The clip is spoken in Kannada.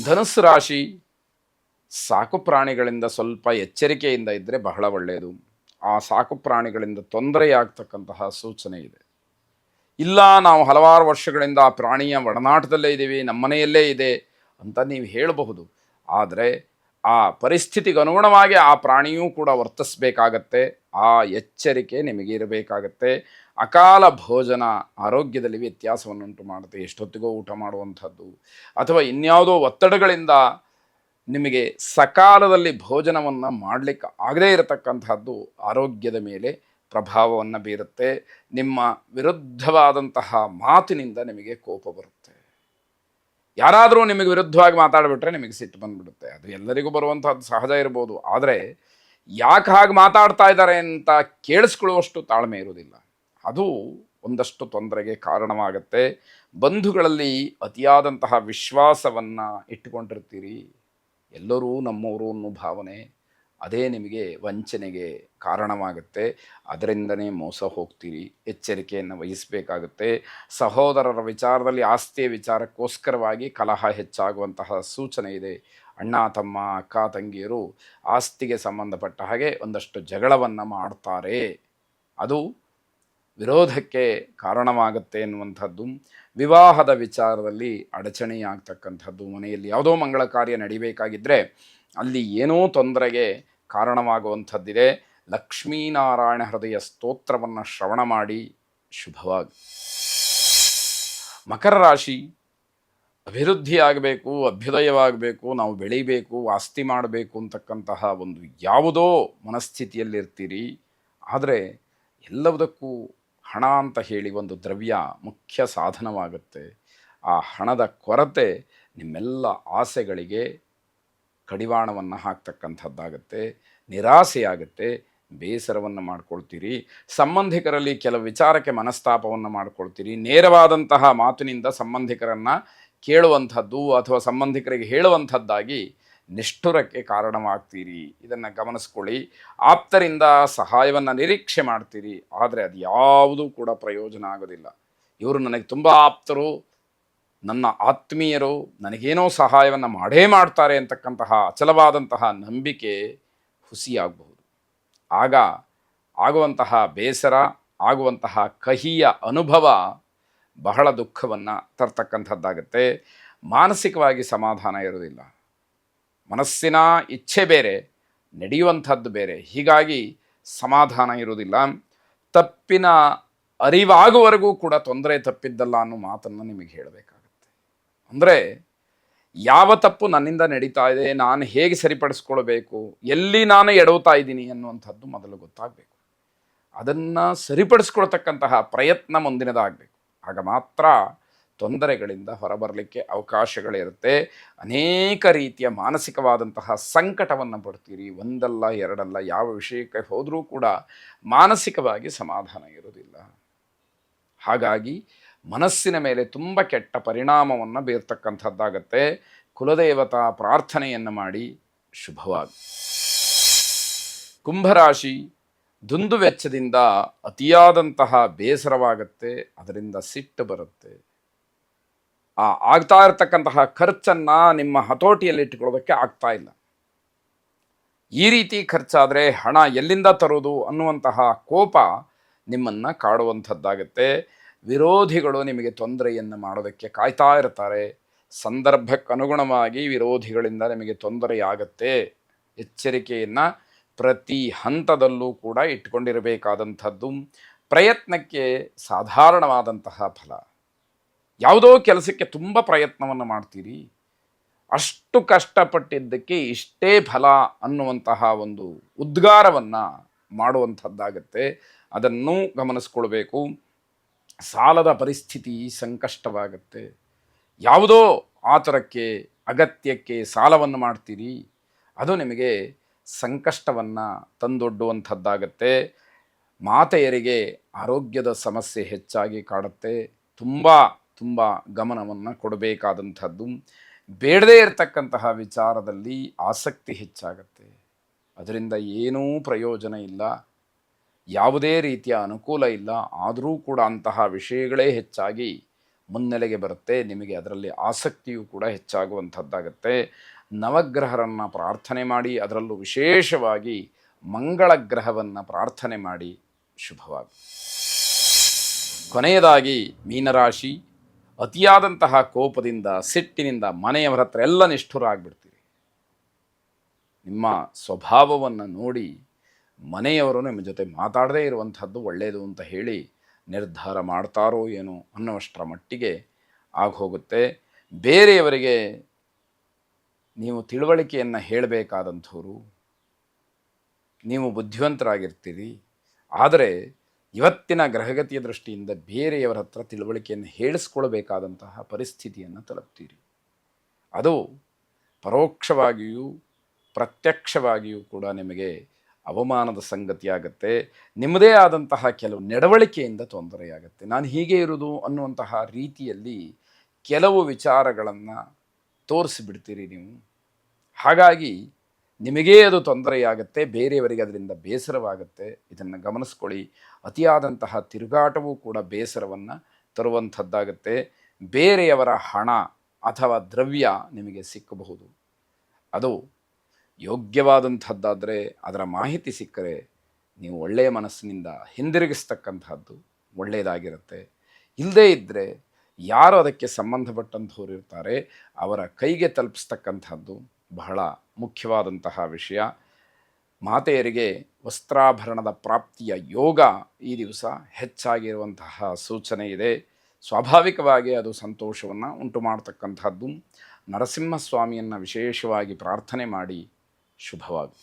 ಧನುಸ್ಸು ರಾಶಿ, ಸಾಕು ಪ್ರಾಣಿಗಳಿಂದ ಸ್ವಲ್ಪ ಎಚ್ಚರಿಕೆಯಿಂದ ಇದ್ದರೆ ಬಹಳ ಒಳ್ಳೆಯದು. ಆ ಸಾಕು ಪ್ರಾಣಿಗಳಿಂದ ತೊಂದರೆಯಾಗ್ತಕ್ಕಂತಹ ಸೂಚನೆ ಇದೆ. ಇಲ್ಲ, ನಾವು ಹಲವಾರು ವರ್ಷಗಳಿಂದ ಆ ಪ್ರಾಣಿಯ ಒಡನಾಟದಲ್ಲೇ ಇದ್ದೀವಿ, ನಮ್ಮನೆಯಲ್ಲೇ ಇದೆ ಅಂತ ನೀವು ಹೇಳಬಹುದು. ಆದರೆ ಆ ಪರಿಸ್ಥಿತಿಗೆ ಅನುಗುಣವಾಗಿ ಆ ಪ್ರಾಣಿಯೂ ಕೂಡ ವರ್ತಿಸಬೇಕಾಗತ್ತೆ. ಆ ಎಚ್ಚರಿಕೆ ನಿಮಗೆ ಇರಬೇಕಾಗತ್ತೆ. ಅಕಾಲ ಭೋಜನ ಆರೋಗ್ಯದಲ್ಲಿ ವ್ಯತ್ಯಾಸವನ್ನುಂಟು ಮಾಡುತ್ತೆ. ಎಷ್ಟೊತ್ತಿಗೋ ಊಟ ಮಾಡುವಂಥದ್ದು ಅಥವಾ ಇನ್ಯಾವುದೋ ಒತ್ತಡಗಳಿಂದ ನಿಮಗೆ ಸಕಾಲದಲ್ಲಿ ಭೋಜನವನ್ನು ಮಾಡಲಿಕ್ಕೆ ಆಗದೇ ಇರತಕ್ಕಂತಹದ್ದು ಆರೋಗ್ಯದ ಮೇಲೆ ಪ್ರಭಾವವನ್ನು ಬೀರುತ್ತೆ. ನಿಮ್ಮ ವಿರುದ್ಧವಾದಂತಹ ಮಾತಿನಿಂದ ನಿಮಗೆ ಕೋಪ ಬರುತ್ತೆ. ಯಾರಾದರೂ ನಿಮಗೆ ವಿರುದ್ಧವಾಗಿ ಮಾತಾಡಿಬಿಟ್ರೆ ನಿಮಗೆ ಸಿಟ್ಟು ಬಂದುಬಿಡುತ್ತೆ. ಅದು ಎಲ್ಲರಿಗೂ ಬರುವಂತಹದ್ದು ಸಹಜ ಇರ್ಬೋದು. ಆದರೆ ಯಾಕೆ ಹಾಗೆ ಮಾತಾಡ್ತಾ ಇದ್ದಾರೆ ಅಂತ ಕೇಳಿಸ್ಕೊಳ್ಳುವಷ್ಟು ತಾಳ್ಮೆ ಇರುವುದಿಲ್ಲ. ಅದು ಒಂದಷ್ಟು ತೊಂದರೆಗೆ ಕಾರಣವಾಗುತ್ತೆ. ಬಂಧುಗಳಲ್ಲಿ ಅತಿಯಾದಂತಹ ವಿಶ್ವಾಸವನ್ನು ಇಟ್ಟುಕೊಂಡಿರ್ತೀರಿ. ಎಲ್ಲರೂ ನಮ್ಮವರು ಅನ್ನೋ ಭಾವನೆ, ಅದೇ ನಿಮಗೆ ವಂಚನೆಗೆ ಕಾರಣವಾಗುತ್ತೆ. ಅದರಿಂದನೇ ಮೋಸ ಹೋಗ್ತೀರಿ. ಎಚ್ಚರಿಕೆಯನ್ನು ವಹಿಸಬೇಕಾಗುತ್ತೆ. ಸಹೋದರರ ವಿಚಾರದಲ್ಲಿ, ಆಸ್ತಿಯ ವಿಚಾರಕ್ಕೋಸ್ಕರವಾಗಿ ಕಲಹ ಹೆಚ್ಚಾಗುವಂತಹ ಸೂಚನೆ ಇದೆ. ಅಣ್ಣ ತಮ್ಮ, ಅಕ್ಕ ತಂಗಿಯರು ಆಸ್ತಿಗೆ ಸಂಬಂಧಪಟ್ಟ ಹಾಗೆ ಒಂದಷ್ಟು ಜಗಳವನ್ನು ಮಾಡ್ತಾರೆ. ಅದು ವಿರೋಧಕ್ಕೆ ಕಾರಣವಾಗುತ್ತೆ ಎನ್ನುವಂಥದ್ದು. ವಿವಾಹದ ವಿಚಾರದಲ್ಲಿ ಅಡಚಣೆಯಾಗ್ತಕ್ಕಂಥದ್ದು. ಮನೆಯಲ್ಲಿ ಯಾವುದೋ ಮಂಗಳ ಕಾರ್ಯ ನಡಿಬೇಕಾಗಿದ್ದರೆ ಅಲ್ಲಿ ಏನೋ ತೊಂದರೆಗೆ ಕಾರಣವಾಗುವಂಥದ್ದಿದೆ. ಲಕ್ಷ್ಮೀನಾರಾಯಣ ಹೃದಯ ಸ್ತೋತ್ರವನ್ನು ಶ್ರವಣ ಮಾಡಿ ಶುಭವಾಗಿ. ಮಕರ ರಾಶಿ, ಅಭಿವೃದ್ಧಿ ಆಗಬೇಕು, ಅಭ್ಯುದಯವಾಗಬೇಕು, ನಾವು ಬೆಳೀಬೇಕು, ಆಸ್ತಿ ಮಾಡಬೇಕು ಅಂತಕ್ಕಂತಹ ಒಂದು ಯಾವುದೋ ಮನಸ್ಥಿತಿಯಲ್ಲಿರ್ತೀರಿ. ಆದರೆ ಎಲ್ಲದಕ್ಕೂ ಹಣ ಅಂತ ಹೇಳಿ ಒಂದು ದ್ರವ್ಯ ಮುಖ್ಯ ಸಾಧನವಾಗುತ್ತೆ. ಆ ಹಣದ ಕೊರತೆ ನಿಮ್ಮೆಲ್ಲ ಆಸೆಗಳಿಗೆ ಕಡಿವಾಣವನ್ನು ಹಾಕ್ತಕ್ಕಂಥದ್ದಾಗತ್ತೆ. ನಿರಾಸೆಯಾಗುತ್ತೆ, ಬೇಸರವನ್ನು ಮಾಡ್ಕೊಳ್ತೀರಿ. ಸಂಬಂಧಿಕರಲ್ಲಿ ಕೆಲವು ವಿಚಾರಕ್ಕೆ ಮನಸ್ತಾಪವನ್ನು ಮಾಡ್ಕೊಳ್ತೀರಿ. ನೇರವಾದಂತಹ ಮಾತಿನಿಂದ ಸಂಬಂಧಿಕರನ್ನು ಕೇಳುವಂಥದ್ದು ಅಥವಾ ಸಂಬಂಧಿಕರಿಗೆ ಹೇಳುವಂಥದ್ದಾಗಿ ನಿಷ್ಠುರಕ್ಕೆ ಕಾರಣವಾಗ್ತೀರಿ. ಇದನ್ನು ಗಮನಿಸ್ಕೊಳ್ಳಿ. ಆಪ್ತರಿಂದ ಸಹಾಯವನ್ನು ನಿರೀಕ್ಷೆ ಮಾಡ್ತೀರಿ. ಆದರೆ ಅದು ಯಾವುದೂ ಕೂಡ ಪ್ರಯೋಜನ ಆಗೋದಿಲ್ಲ. ಇವರು ನನಗೆ ತುಂಬ ಆಪ್ತರು, ನನ್ನ ಆತ್ಮೀಯರು, ನನಗೇನೋ ಸಹಾಯವನ್ನು ಮಾಡೇ ಮಾಡ್ತಾರೆ ಅಂತಕ್ಕಂತಹ ಅಚಲವಾದಂತಹ ನಂಬಿಕೆ ಹುಸಿಯಾಗಬಹುದು. ಆಗ ಆಗುವಂತಹ ಬೇಸರ, ಆಗುವಂತಹ ಕಹಿಯ ಅನುಭವ ಬಹಳ ದುಃಖವನ್ನು ತರ್ತಕ್ಕಂಥದ್ದಾಗತ್ತೆ. ಮಾನಸಿಕವಾಗಿ ಸಮಾಧಾನ ಇರೋದಿಲ್ಲ. ಮನಸ್ಸಿನ ಇಚ್ಛೆ ಬೇರೆ, ನಡೆಯುವಂಥದ್ದು ಬೇರೆ. ಹೀಗಾಗಿ ಸಮಾಧಾನ ಇರುವುದಿಲ್ಲ. ತಪ್ಪಿನ ಅರಿವಾಗುವವರೆಗೂ ಕೂಡ ತೊಂದರೆ ತಪ್ಪಿದ್ದಲ್ಲ ಅನ್ನೋ ಮಾತನ್ನು ನಿಮಗೆ ಹೇಳಬೇಕಾಗತ್ತೆ. ಅಂದರೆ ಯಾವ ತಪ್ಪು ನನ್ನಿಂದ ನಡೀತಾ ಇದೆ, ನಾನು ಹೇಗೆ ಸರಿಪಡಿಸ್ಕೊಳ್ಬೇಕು, ಎಲ್ಲಿ ನಾನು ಎಡವುತ್ತಾ ಇದ್ದೀನಿ ಅನ್ನುವಂಥದ್ದು ಮೊದಲು ಗೊತ್ತಾಗಬೇಕು. ಅದನ್ನು ಸರಿಪಡಿಸ್ಕೊಳ್ತಕ್ಕಂತಹ ಪ್ರಯತ್ನ ಮುಂದಿನದಾಗಬೇಕು. ಆಗ ಮಾತ್ರ ತೊಂದರೆಗಳಿಂದ ಹೊರಬರಲಿಕ್ಕೆ ಅವಕಾಶಗಳಿರುತ್ತೆ. ಅನೇಕ ರೀತಿಯ ಮಾನಸಿಕವಾದಂತಹ ಸಂಕಟವನ್ನು ಪಡ್ತೀರಿ. ಒಂದಲ್ಲ ಎರಡಲ್ಲ, ಯಾವ ವಿಷಯಕ್ಕೆ ಹೋದರೂ ಕೂಡ ಮಾನಸಿಕವಾಗಿ ಸಮಾಧಾನ ಇರೋದಿಲ್ಲ. ಹಾಗಾಗಿ ಮನಸ್ಸಿನ ಮೇಲೆ ತುಂಬ ಕೆಟ್ಟ ಪರಿಣಾಮವನ್ನು ಬೀರ್ತಕ್ಕಂಥದ್ದಾಗತ್ತೆ. ಕುಲದೇವತಾ ಪ್ರಾರ್ಥನೆಯನ್ನು ಮಾಡಿ ಶುಭವಾಗಿ. ಕುಂಭರಾಶಿ, ದುಂದು ವೆಚ್ಚದಿಂದ ಅತಿಯಾದಂತಹ ಬೇಸರವಾಗುತ್ತೆ. ಅದರಿಂದ ಸಿಟ್ಟು ಬರುತ್ತೆ. ಆಗ್ತಾ ಇರತಕ್ಕಂತಹ ಖರ್ಚನ್ನು ನಿಮ್ಮ ಹತೋಟಿಯಲ್ಲಿಟ್ಟುಕೊಳ್ಳೋದಕ್ಕೆ ಆಗ್ತಾ ಇಲ್ಲ. ಈ ರೀತಿ ಖರ್ಚಾದರೆ ಹಣ ಎಲ್ಲಿಂದ ತರೋದು ಅನ್ನುವಂತಹ ಕೋಪ ನಿಮ್ಮನ್ನು ಕಾಡುವಂಥದ್ದಾಗುತ್ತೆ. ವಿರೋಧಿಗಳು ನಿಮಗೆ ತೊಂದರೆಯನ್ನು ಮಾಡೋದಕ್ಕೆ ಕಾಯ್ತಾ ಇರ್ತಾರೆ. ಸಂದರ್ಭಕ್ಕನುಗುಣವಾಗಿ ವಿರೋಧಿಗಳಿಂದ ನಿಮಗೆ ತೊಂದರೆಯಾಗತ್ತೆ. ಎಚ್ಚರಿಕೆಯನ್ನು ಪ್ರತಿ ಹಂತದಲ್ಲೂ ಕೂಡ ಇಟ್ಕೊಂಡಿರಬೇಕಾದಂಥದ್ದು. ಪ್ರಯತ್ನಕ್ಕೆ ಸಾಧಾರಣವಾದಂತಹ ಫಲ. ಯಾವುದೋ ಕೆಲಸಕ್ಕೆ ತುಂಬ ಪ್ರಯತ್ನವನ್ನು ಮಾಡ್ತೀರಿ, ಅಷ್ಟು ಕಷ್ಟಪಟ್ಟಿದ್ದಕ್ಕೆ ಇಷ್ಟೇ ಫಲ ಅನ್ನುವಂತಹ ಒಂದು ಉದ್ಗಾರವನ್ನು ಮಾಡುವಂಥದ್ದಾಗತ್ತೆ. ಅದನ್ನು ಗಮನಿಸ್ಕೊಳ್ಬೇಕು. ಸಾಲದ ಪರಿಸ್ಥಿತಿ ಸಂಕಷ್ಟವಾಗುತ್ತೆ. ಯಾವುದೋ ಆತುರಕ್ಕೆ, ಅಗತ್ಯಕ್ಕೆ ಸಾಲವನ್ನು ಮಾಡ್ತೀರಿ, ಅದು ನಿಮಗೆ ಸಂಕಷ್ಟವನ್ನು ತಂದೊಡ್ಡುವಂಥದ್ದಾಗತ್ತೆ. ಮಾತೆಯರಿಗೆ ಆರೋಗ್ಯದ ಸಮಸ್ಯೆ ಹೆಚ್ಚಾಗಿ ಕಾಡುತ್ತೆ. ತುಂಬ ಗಮನವನ್ನು ಕೊಡಬೇಕಾದಂಥದ್ದು. ಬೇಡದೇ ಇರತಕ್ಕಂತಹ ವಿಚಾರದಲ್ಲಿ ಆಸಕ್ತಿ ಹೆಚ್ಚಾಗತ್ತೆ. ಅದರಿಂದ ಏನೂ ಪ್ರಯೋಜನ ಇಲ್ಲ, ಯಾವುದೇ ರೀತಿಯ ಅನುಕೂಲ ಇಲ್ಲ. ಆದರೂ ಕೂಡ ಅಂತಹ ವಿಷಯಗಳೇ ಹೆಚ್ಚಾಗಿ ಮುನ್ನೆಲೆಗೆ ಬರುತ್ತೆ. ನಿಮಗೆ ಅದರಲ್ಲಿ ಆಸಕ್ತಿಯೂ ಕೂಡ ಹೆಚ್ಚಾಗುವಂಥದ್ದಾಗತ್ತೆ. ನವಗ್ರಹರನ್ನು ಪ್ರಾರ್ಥನೆ ಮಾಡಿ, ಅದರಲ್ಲೂ ವಿಶೇಷವಾಗಿ ಮಂಗಳ ಗ್ರಹವನ್ನು ಪ್ರಾರ್ಥನೆ ಮಾಡಿ. ಶುಭವಾಗಿ. ಕೊನೆಯದಾಗಿ ಮೀನರಾಶಿ, ಅತಿಯಾದಂತಹ ಕೋಪದಿಂದ, ಸಿಟ್ಟಿನಿಂದ ಮನೆಯವರ ಹತ್ರ ಎಲ್ಲ ನಿಷ್ಠುರ ಆಗಿಬಿಡ್ತೀರಿ. ನಿಮ್ಮ ಸ್ವಭಾವವನ್ನು ನೋಡಿ ಮನೆಯವರು ನಿಮ್ಮ ಜೊತೆ ಮಾತಾಡದೇ ಇರುವಂಥದ್ದು ಒಳ್ಳೆಯದು ಅಂತ ಹೇಳಿ ನಿರ್ಧಾರ ಮಾಡ್ತಾರೋ ಏನೋ ಅನ್ನುವಷ್ಟರ ಮಟ್ಟಿಗೆ ಆಗೋಗುತ್ತೆ. ಬೇರೆಯವರಿಗೆ ನೀವು ತಿಳುವಳಿಕೆಯನ್ನು ಹೇಳಬೇಕಾದಂಥವ್ರು, ನೀವು ಬುದ್ಧಿವಂತರಾಗಿರ್ತೀರಿ. ಆದರೆ ಇವತ್ತಿನ ಗ್ರಹಗತಿಯ ದೃಷ್ಟಿಯಿಂದ ಬೇರೆಯವರ ಹತ್ರ ತಿಳುವಳಿಕೆಯನ್ನು ಹೇಳಿಸ್ಕೊಳ್ಬೇಕಾದಂತಹ ಪರಿಸ್ಥಿತಿಯನ್ನು ತಲುಪ್ತೀರಿ. ಅದು ಪರೋಕ್ಷವಾಗಿಯೂ ಪ್ರತ್ಯಕ್ಷವಾಗಿಯೂ ಕೂಡ ನಿಮಗೆ ಅವಮಾನದ ಸಂಗತಿಯಾಗತ್ತೆ. ನಿಮ್ಮದೇ ಆದಂತಹ ಕೆಲವು ನಡವಳಿಕೆಯಿಂದ ತೊಂದರೆಯಾಗತ್ತೆ. ನಾನು ಹೀಗೆ ಇರುವುದು ಅನ್ನುವಂತಹ ರೀತಿಯಲ್ಲಿ ಕೆಲವು ವಿಚಾರಗಳನ್ನು ತೋರಿಸಿಬಿಡ್ತೀರಿ ನೀವು. ಹಾಗಾಗಿ ನಿಮಗೇ ಅದು ತೊಂದರೆಯಾಗತ್ತೆ, ಬೇರೆಯವರಿಗೆ ಅದರಿಂದ ಬೇಸರವಾಗುತ್ತೆ. ಇದನ್ನು ಗಮನಿಸ್ಕೊಳ್ಳಿ. ಅತಿಯಾದಂತಹ ತಿರುಗಾಟವೂ ಕೂಡ ಬೇಸರವನ್ನು ತರುವಂಥದ್ದಾಗತ್ತೆ. ಬೇರೆಯವರ ಹಣ ಅಥವಾ ದ್ರವ್ಯ ನಿಮಗೆ ಸಿಕ್ಕಬಹುದು. ಅದು ಯೋಗ್ಯವಾದಂಥದ್ದಾದರೆ, ಅದರ ಮಾಹಿತಿ ಸಿಕ್ಕರೆ ನೀವು ಒಳ್ಳೆಯ ಮನಸ್ಸಿನಿಂದ ಹಿಂದಿರುಗಿಸ್ತಕ್ಕಂಥದ್ದು ಒಳ್ಳೆಯದಾಗಿರುತ್ತೆ. ಇಲ್ಲದೇ ಇದ್ದರೆ ಯಾರು ಅದಕ್ಕೆ ಸಂಬಂಧಪಟ್ಟಂಥವ್ರು ಇರ್ತಾರೆ ಅವರ ಕೈಗೆ ತಲುಪಿಸ್ತಕ್ಕಂಥದ್ದು ಬಹಳ ಮುಖ್ಯವಾದಂತಹ ವಿಷಯ. ಮಾತೆಯರಿಗೆ ವಸ್ತ್ರಾಭರಣದ ಪ್ರಾಪ್ತಿಯ ಯೋಗ ಈ ದಿವಸ ಹೆಚ್ಚಾಗಿರುವಂತಹ ಸೂಚನೆ ಇದೆ. ಸ್ವಾಭಾವಿಕವಾಗಿ ಅದು ಸಂತೋಷವನ್ನು ಉಂಟು ಮಾಡತಕ್ಕಂಥದ್ದು. ನರಸಿಂಹಸ್ವಾಮಿಯನ್ನು ವಿಶೇಷವಾಗಿ ಪ್ರಾರ್ಥನೆ ಮಾಡಿ. ಶುಭವಾಗಿ.